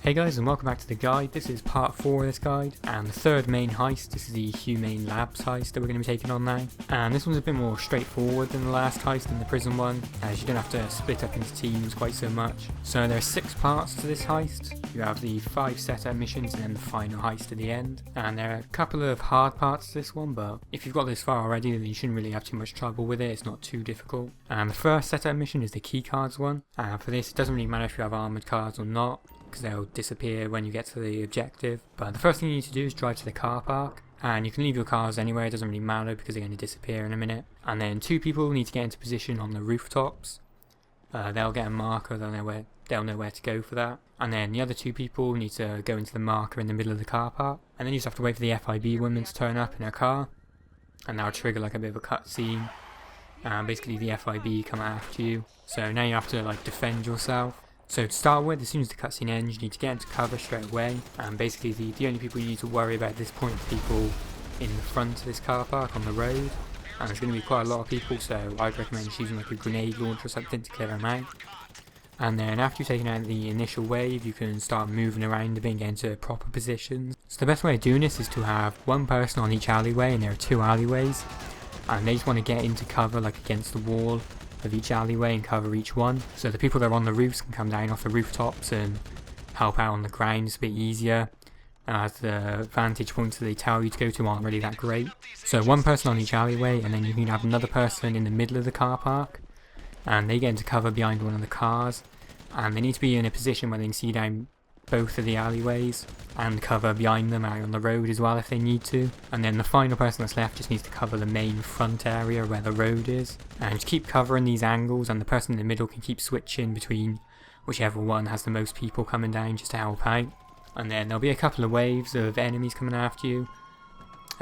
Hey guys, and welcome back to the guide. This is part 4 of this guide and the third main heist. This is the Humane Labs heist that we're going to be taking on now, and this one's a bit more straightforward than the last heist and the prison one, as you don't have to split up into teams quite so much. So there are 6 parts to this heist. You have the 5 setup missions and then the final heist at the end, and there are a couple of hard parts to this one, but if you've got this far already then you shouldn't really have too much trouble with it. It's not too difficult. And the first setup mission is the keycards one, and for this it doesn't really matter if you have armoured cards or not, because they'll disappear when you get to the objective. But the first thing you need to do is drive to the car park, and you can leave your cars anywhere, it doesn't really matter because they're going to disappear in a minute. And then 2 people need to get into position on the rooftops. They'll get a marker, they'll know where to go for that. And then the other 2 people need to go into the marker in the middle of the car park, and then you just have to wait for the FIB woman to turn up in her car, and that'll trigger like a bit of a cutscene. Basically the FIB come after you, so now you have to like defend yourself. So to start with, as soon as the cutscene ends, you need to get into cover straight away, and basically the only people you need to worry about at this point are people in the front of this car park on the road, and there's going to be quite a lot of people, so I'd recommend just using like a grenade launcher or something to clear them out. And then after you've taken out the initial wave, you can start moving around a bit and get into proper positions. So the best way of doing this is to have 1 person on each alleyway, and there are 2 alleyways, and they just want to get into cover like against the wall of each alleyway and cover each one. So the people that are on the roofs can come down off the rooftops and help out on the ground. It's a bit easier, as the vantage points that they tell you to go to aren't really that great. So 1 person on each alleyway, and then you can have another person in the middle of the car park, and they get into cover behind one of the cars, and they need to be in a position where they can see down both of the alleyways and cover behind them out on the road as well if they need to. And then the final person that's left just needs to cover the main front area where the road is, and just keep covering these angles, and the person in the middle can keep switching between whichever one has the most people coming down just to help out. And then there'll be a couple of waves of enemies coming after you,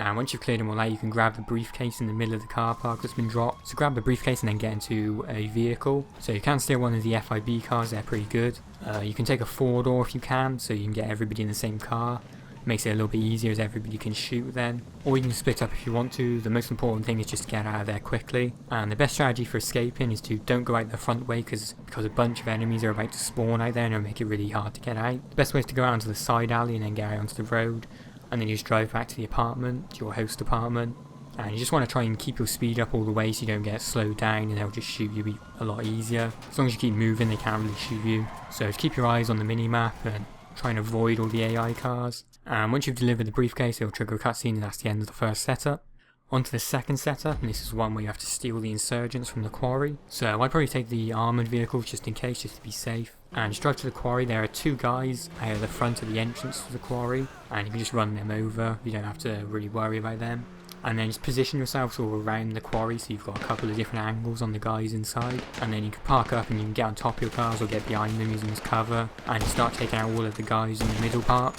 and once you've cleared them all out, you can grab the briefcase in the middle of the car park that's been dropped. So grab the briefcase and then get into a vehicle. So you can steal one of the FIB cars, they're pretty good. You can take a 4-door if you can, so you can get everybody in the same car. Makes it a little bit easier as everybody can shoot then. Or you can split up if you want to. The most important thing is just to get out of there quickly. And the best strategy for escaping is to don't go out the front way, because a bunch of enemies are about to spawn out there and it'll make it really hard to get out. The best way is to go out onto the side alley and then get out onto the road, and then you just drive back to the apartment, to your host apartment, and you just want to try and keep your speed up all the way so you don't get slowed down and they'll just shoot you a lot easier. As long as you keep moving, they can't really shoot you. So just keep your eyes on the minimap and try and avoid all the AI cars. And once you've delivered the briefcase, it'll trigger a cutscene, and that's the end of the first setup. On to the second setup, and this is one where you have to steal the insurgents from the quarry. So I'd probably take the armoured vehicles just in case, just to be safe. And just drive to the quarry. There are 2 guys out of the front of the entrance to the quarry, and you can just run them over. You don't have to really worry about them. And then just position yourself all around the quarry, so you've got a couple of different angles on the guys inside. And then you can park up and you can get on top of your cars or get behind them using this cover, and you start taking out all of the guys in the middle part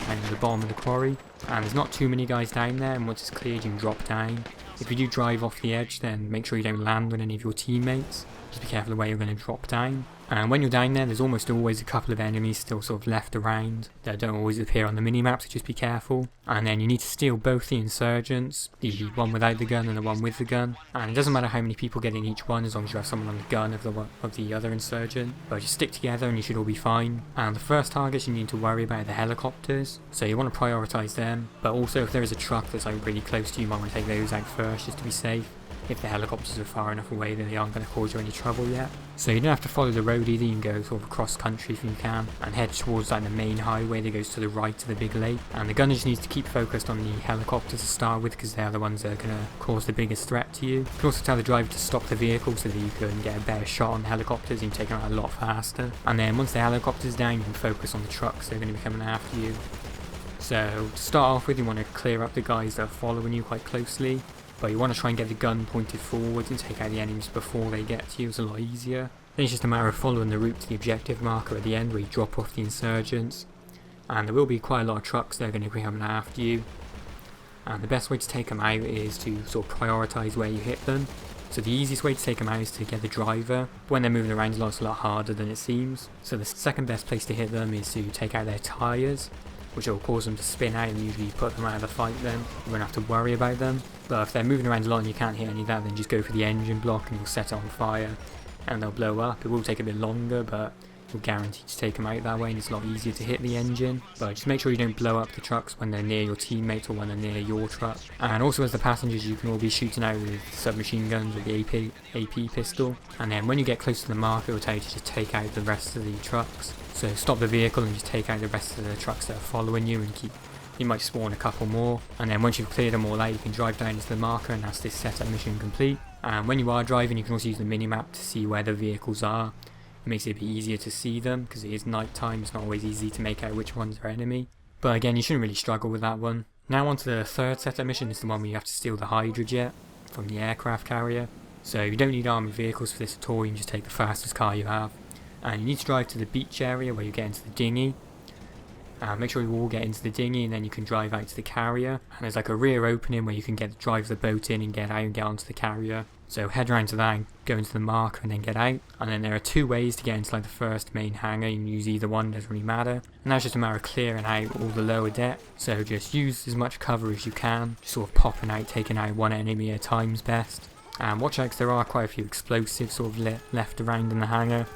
and the bottom of the quarry. And there's not too many guys down there, and once it's cleared you can drop down. If you do drive off the edge, then make sure you don't land on any of your teammates. Just be careful the way you're going to drop down. And when you're down there, there's almost always a couple of enemies still sort of left around that don't always appear on the minimap, so just be careful. And then you need to steal both the insurgents, the one without the gun and the one with the gun. And it doesn't matter how many people get in each one, as long as you have someone on the gun of the other insurgent. But just stick together and you should all be fine. And the first targets you need to worry about are the helicopters, so you want to prioritise them. But also if there is a truck that's like really close to you, you might want to take those out first just to be safe. If the helicopters are far enough away, then they aren't going to cause you any trouble yet. So you don't have to follow the road either, you can go sort of across country if you can, and head towards like the main highway that goes to the right of the big lake. And the gunner just needs to keep focused on the helicopters to start with, because they're the ones that are going to cause the biggest threat to you. You can also tell the driver to stop the vehicle so that you can get a better shot on the helicopters and you can take them out a lot faster. And then once the helicopter's down, you can focus on the trucks that are going to be coming after you. So to start off with, you want to clear up the guys that are following you quite closely. But you want to try and get the gun pointed forwards and take out the enemies before they get to you. It's a lot easier. Then it's just a matter of following the route to the objective marker at the end where you drop off the insurgents. And there will be quite a lot of trucks that are going to be coming after you. And the best way to take them out is to sort of prioritise where you hit them. So the easiest way to take them out is to get the driver. But when they're moving around it's a lot harder than it seems. So the second best place to hit them is to take out their tyres, which will cause them to spin out and usually put them out of the fight then. You won't have to worry about them. But if they're moving around a lot and you can't hit any of that, then just go for the engine block and you'll set it on fire and they'll blow up. It will take a bit longer, but you're guaranteed to take them out that way, and it's a lot easier to hit the engine. But just make sure you don't blow up the trucks when they're near your teammates or when they're near your truck. And also as the passengers, you can all be shooting out with submachine guns or the AP pistol. And then when you get close to the mark, it will tell you to just take out the rest of the trucks. So stop the vehicle and just take out the rest of the trucks that are following you, and you might spawn a couple more. And then once you've cleared them all out, you can drive down into the marker, and that's this setup mission complete. And when you are driving, you can also use the minimap to see where the vehicles are. It makes it a bit easier to see them because it is night time. It's not always easy to make out which ones are enemy. But again, you shouldn't really struggle with that one. Now on to the third setup mission. It's the one where you have to steal the Hydra jet from the aircraft carrier. So you don't need armoured vehicles for this at all. You can just take the fastest car you have. And you need to drive to the beach area where you get into the dinghy. Make sure you all get into the dinghy, and then you can drive out to the carrier. And there's like a rear opening where you can drive the boat in and get out and get onto the carrier. So head around to that and go into the marker and then get out. And then there are two ways to get into like the first main hangar. You can use either one, doesn't really matter. And that's just a matter of clearing out all the lower deck. So just use as much cover as you can. Just sort of popping out, taking out one enemy at a time's best. And watch out because there are quite a few explosives sort of left around in the hangar.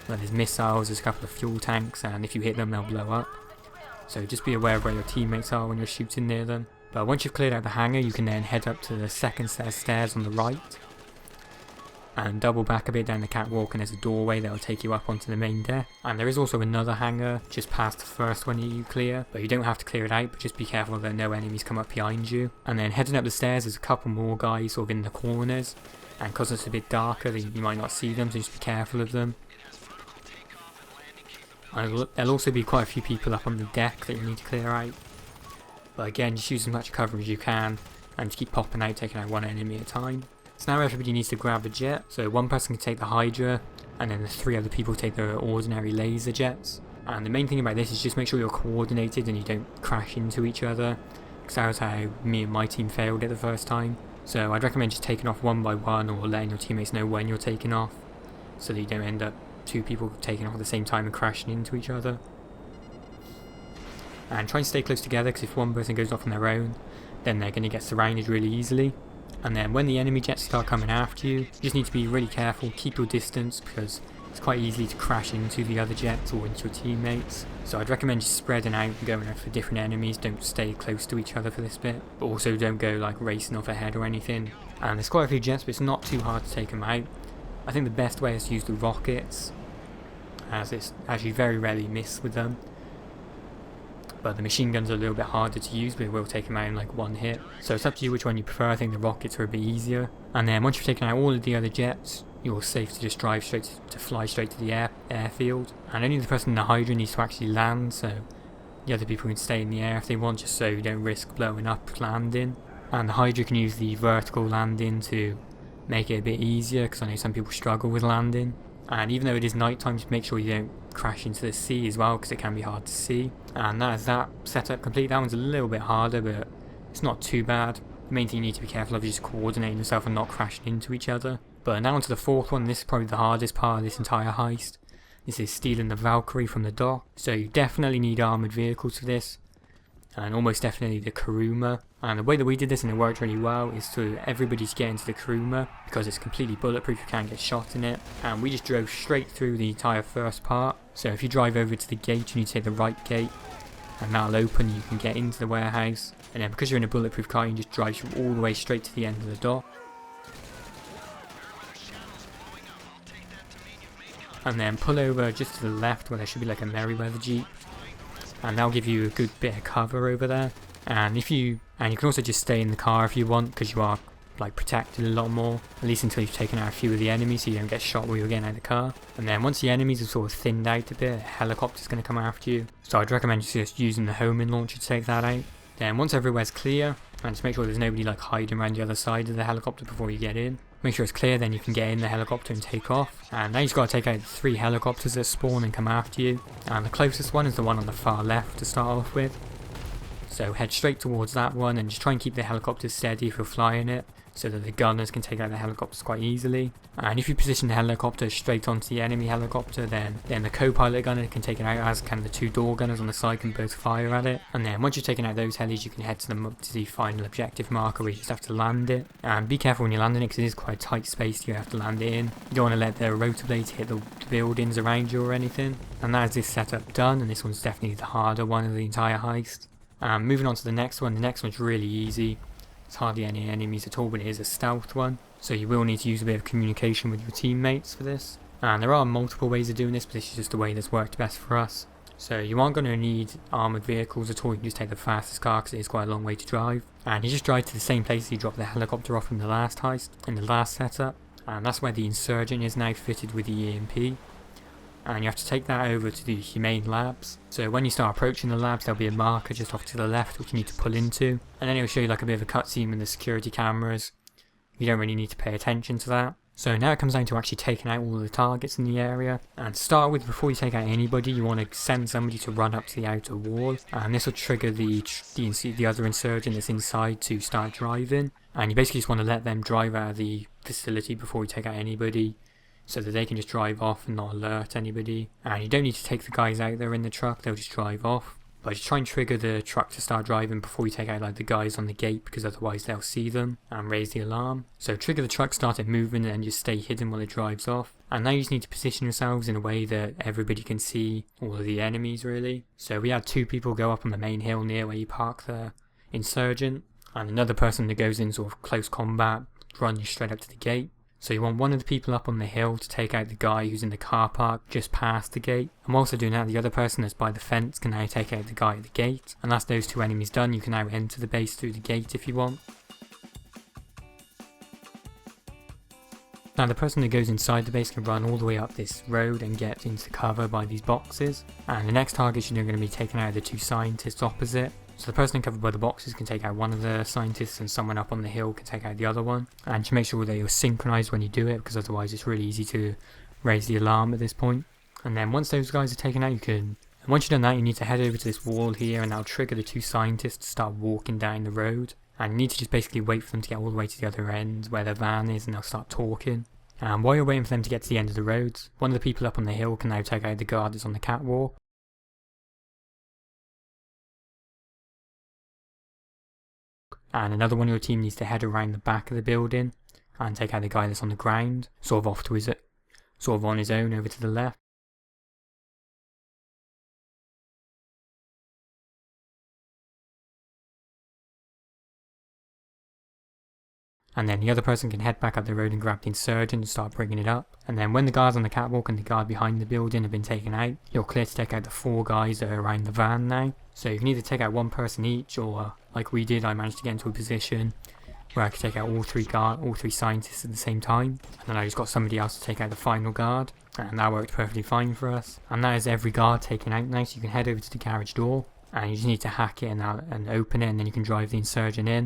Well, there's missiles, there's a couple of fuel tanks, and if you hit them they'll blow up. So just be aware of where your teammates are when you're shooting near them. But once you've cleared out the hangar, you can then head up to the second set of stairs on the right. And double back a bit down the catwalk, and there's a doorway that will take you up onto the main deck. And there is also another hangar just past the first one you clear, but you don't have to clear it out, but just be careful that no enemies come up behind you. And then heading up the stairs, there's a couple more guys sort of in the corners. And because it's a bit darker, you might not see them, so just be careful of them. And there'll also be quite a few people up on the deck that you need to clear out. But again, just use as much cover as you can, and just keep popping out, taking out one enemy at a time. So now everybody needs to grab a jet. So one person can take the Hydra, and then the three other people take the ordinary laser jets. And the main thing about this is just make sure you're coordinated and you don't crash into each other, because that was how me and my team failed it the first time. So I'd recommend just taking off one by one, or letting your teammates know when you're taking off, so that you don't end up two people taking off at the same time and crashing into each other. And try and stay close together, because if one person goes off on their own, then they're going to get surrounded really easily. And then when the enemy jets start coming after you, you just need to be really careful, keep your distance, because it's quite easy to crash into the other jets or into your teammates. So I'd recommend just spreading out and going out for different enemies. Don't stay close to each other for this bit, but also don't go like racing off ahead or anything. And there's quite a few jets, but it's not too hard to take them out. I think the best way is to use the rockets, as you very rarely miss with them. But the machine guns are a little bit harder to use, but it will take them out in like one hit. So it's up to you which one you prefer. I think the rockets are a bit easier. And then once you've taken out all of the other jets, you're safe to just drive straight to fly straight to the airfield. And only the person in the Hydra needs to actually land, so the other people can stay in the air if they want, just so you don't risk blowing up landing. And the Hydra can use the vertical landing to make it a bit easier, because I know some people struggle with landing. And even though it is night time, just make sure you don't crash into the sea as well, because it can be hard to see. And that is that setup complete. That one's a little bit harder, but it's not too bad. The main thing you need to be careful of is just coordinating yourself and not crashing into each other. But now onto the fourth one. This is probably the hardest part of this entire heist. This is stealing the Valkyrie from the dock. So you definitely need armoured vehicles for this, and almost definitely the Kuruma. And the way that we did this, and it worked really well, is to everybody to get into the Kuruma, because it's completely bulletproof, you can't get shot in it. And we just drove straight through the entire first part. So if you drive over to the gate, you need to take the right gate, and that'll open, you can get into the warehouse. And then because you're in a bulletproof car, you can just drive all the way straight to the end of the dock. And then pull over just to the left where there should be like a Merryweather Jeep, and that'll give you a good bit of cover over there. And you can also just stay in the car if you want, because you are like protected a lot more, at least until you've taken out a few of the enemies, so you don't get shot while you're getting out of the car. And then once the enemies are sort of thinned out a bit, a helicopter's going to come after you, so I'd recommend just using the homing launcher to take that out. Then once everywhere's clear, and just make sure there's nobody like hiding around the other side of the helicopter before you get in. Make sure it's clear, then you can get in the helicopter and take off. And now you've got to take out 3 helicopters that spawn and come after you. And the closest one is the one on the far left to start off with. So head straight towards that one and just try and keep the helicopter steady if you're flying it, so that the gunners can take out the helicopters quite easily. And if you position the helicopter straight onto the enemy helicopter, then the co-pilot gunner can take it out, as can the 2 door gunners on the side can both fire at it. And then once you've taken out those helis, you can head to the final objective marker where you just have to land it. And be careful when you're landing it, because it is quite a tight space you have to land it in. You don't want to let the rotor blades hit the buildings around you or anything. And that is this setup done, and this one's definitely the harder one of the entire heist. Moving on to the next one. The next one's really easy. There's hardly any enemies at all, but it is a stealth one, so you will need to use a bit of communication with your teammates for this. And there are multiple ways of doing this, but this is just the way that's worked best for us. So you aren't going to need armoured vehicles at all. You can just take the fastest car, because it is quite a long way to drive. And you just drive to the same place you dropped the helicopter off in the last heist, in the last setup. And that's where the Insurgent is now fitted with the EMP. And you have to take that over to the Humane Labs. So when you start approaching the labs, there'll be a marker just off to the left which you need to pull into, and then it'll show you like a bit of a cutscene with the security cameras. You don't really need to pay attention to that. So now it comes down to actually taking out all the targets in the area. And to start with, before you take out anybody, you want to send somebody to run up to the outer wall, and this will trigger the other Insurgent that's inside to start driving. And you basically just want to let them drive out of the facility before you take out anybody, so that they can just drive off and not alert anybody. And you don't need to take the guys out there in the truck, they'll just drive off. But just try and trigger the truck to start driving before you take out like the guys on the gate, because otherwise they'll see them and raise the alarm. So trigger the truck, start it moving, and just stay hidden while it drives off. And now you just need to position yourselves in a way that everybody can see all of the enemies really. So we had 2 people go up on the main hill near where you park the Insurgent, and another person that goes in sort of close combat, run you straight up to the gate. So you want one of the people up on the hill to take out the guy who's in the car park just past the gate. I'm also doing that. The other person that's by the fence can now take out the guy at the gate. And that's those 2 enemies done. You can now enter the base through the gate if you want. Now the person that goes inside the base can run all the way up this road and get into cover by these boxes. And the next target you're going to be taking out the 2 scientists opposite. So the person covered by the boxes can take out one of the scientists, and someone up on the hill can take out the other one. And just make sure that you're synchronized when you do it, because otherwise it's really easy to raise the alarm at this point. And then once those guys are taken out, once you've done that, you need to head over to this wall here, and that'll trigger the 2 scientists to start walking down the road. And you need to just basically wait for them to get all the way to the other end where their van is, and they'll start talking. And while you're waiting for them to get to the end of the road, one of the people up on the hill can now take out the guard that's on the catwalk. And another one of your team needs to head around the back of the building and take out the guy that's on the ground, sort of on his own over to the left. And then the other person can head back up the road and grab the Insurgent and start bringing it up. And then when the guards on the catwalk and the guard behind the building have been taken out, you're clear to take out the 4 guys that are around the van now. So you can either take out 1 person each, or like we did, I managed to get into a position where I could take out all 3 scientists at the same time. And then I just got somebody else to take out the final guard, and that worked perfectly fine for us. And that is every guard taken out now, so you can head over to the garage door, and you just need to hack it and open it, and then you can drive the Insurgent in.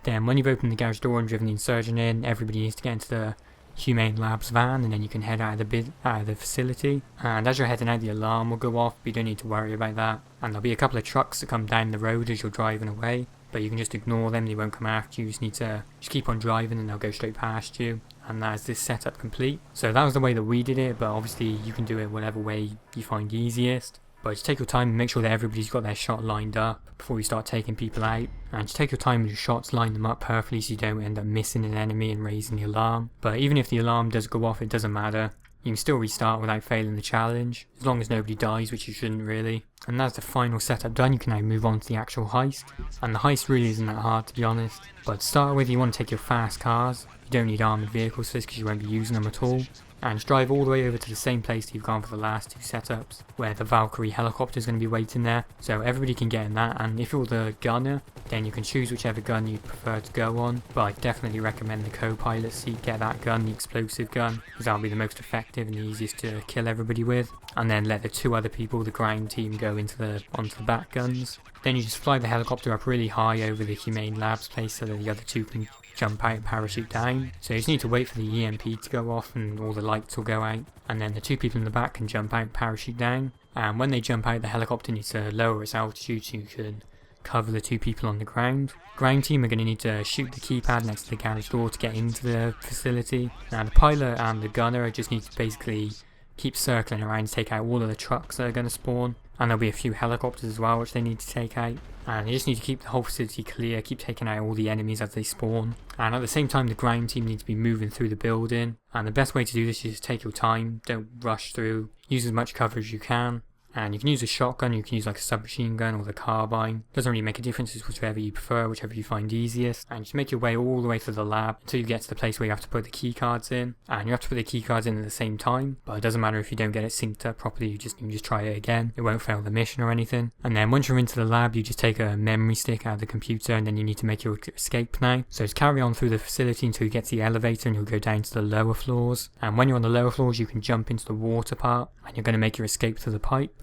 Then when you've opened the garage door and driven the Insurgent in, everybody needs to get into the Humane Labs van, and then you can head out of the facility. And as you're heading out, the alarm will go off, but you don't need to worry about that. And there'll be a couple of trucks that come down the road as you're driving away, but you can just ignore them, they won't come after you. You just need to keep on driving and they'll go straight past you. And that is this setup complete. So that was the way that we did it, but obviously you can do it whatever way you find easiest. But just take your time and make sure that everybody's got their shot lined up before you start taking people out. And just take your time with your shots, line them up perfectly so you don't end up missing an enemy and raising the alarm. But even if the alarm does go off, it doesn't matter. You can still restart without failing the challenge, as long as nobody dies, which you shouldn't really. And that's the final setup done. You can now move on to the actual heist. And the heist really isn't that hard, to be honest. But to start with, you want to take your fast cars. You don't need armoured vehicles for this because you won't be using them at all. And just drive all the way over to the same place that you've gone for the last 2 setups, where the Valkyrie helicopter is going to be waiting there. So everybody can get in that, and if you're the gunner, then you can choose whichever gun you prefer to go on. But I definitely recommend the co-pilot seat. Get that gun, the explosive gun, because that'll be the most effective and the easiest to kill everybody with. And then let the 2 other people, the ground team, go onto the back guns. Then you just fly the helicopter up really high over the Humane Labs place so that the other 2 can jump out and parachute down. So you just need to wait for the EMP to go off and all the lights will go out, and then the 2 people in the back can jump out and parachute down. and when they jump out, the helicopter needs to lower its altitude so you can cover the 2 people on the ground. Ground team are going to need to shoot the keypad next to the garage door to get into the facility. Now the pilot and the gunner just need to basically keep circling around to take out all of the trucks that are going to spawn, and there'll be a few helicopters as well which they need to take out, and you just need to keep the whole facility clear, keep taking out all the enemies as they spawn. And at the same time, the ground team need to be moving through the building, and the best way to do this is just take your time, don't rush through, use as much cover as you can. And you can use a shotgun, you can use like a submachine gun or the carbine. Doesn't really make a difference, it's whichever you prefer, whichever you find easiest. And just make your way all the way to the lab until you get to the place where you have to put the key cards in. And you have to put the key cards in at the same time, but it doesn't matter if you don't get it synced up properly, you can just try it again. It won't fail the mission or anything. And then once you're into the lab, you just take a memory stick out of the computer, and then you need to make your escape now. So just carry on through the facility until you get to the elevator and you'll go down to the lower floors. And when you're on the lower floors, you can jump into the water part and you're going to make your escape to the pipe.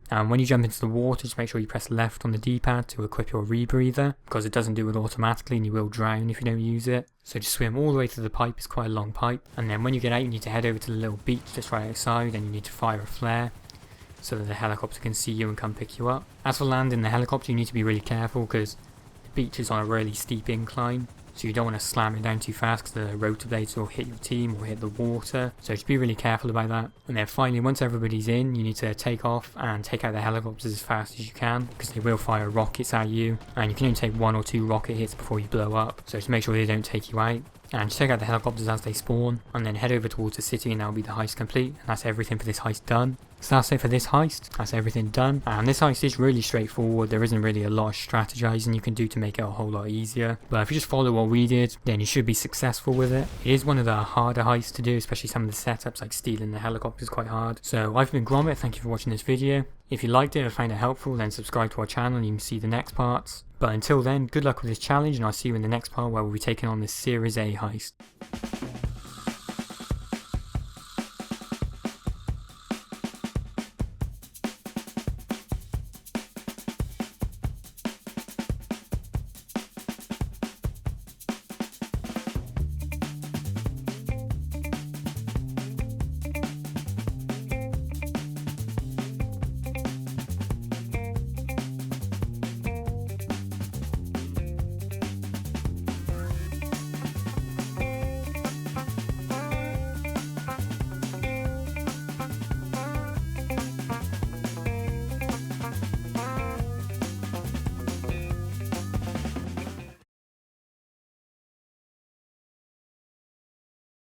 And when you jump into the water, just make sure you press left on the D-pad to equip your rebreather, because it doesn't do it automatically and you will drown if you don't use it. So just swim all the way to the pipe, it's quite a long pipe. And then when you get out, you need to head over to the little beach just right outside, and you need to fire a flare so that the helicopter can see you and come pick you up. As for landing the helicopter, you need to be really careful because the beach is on a really steep incline. So you don't want to slam it down too fast because the rotor blades will hit your team or hit the water. So just be really careful about that. And then finally, once everybody's in, you need to take off and take out the helicopters as fast as you can, because they will fire rockets at you. And you can only take 1 or 2 rocket hits before you blow up. So just make sure they don't take you out. And just take out the helicopters as they spawn, and then head over towards the city, and that'll be the heist complete. And that's everything for this heist done. So that's it for this heist, that's everything done. And this heist is really straightforward, there isn't really a lot of strategizing you can do to make it a whole lot easier. But if you just follow what we did, then you should be successful with it. It is one of the harder heists to do, especially some of the setups like stealing the helicopter is quite hard. So I've been Gromit, thank you for watching this video. If you liked it or found it helpful, then subscribe to our channel and you can see the next parts. But until then, good luck with this challenge, and I'll see you in the next part where we'll be taking on this Series A heist.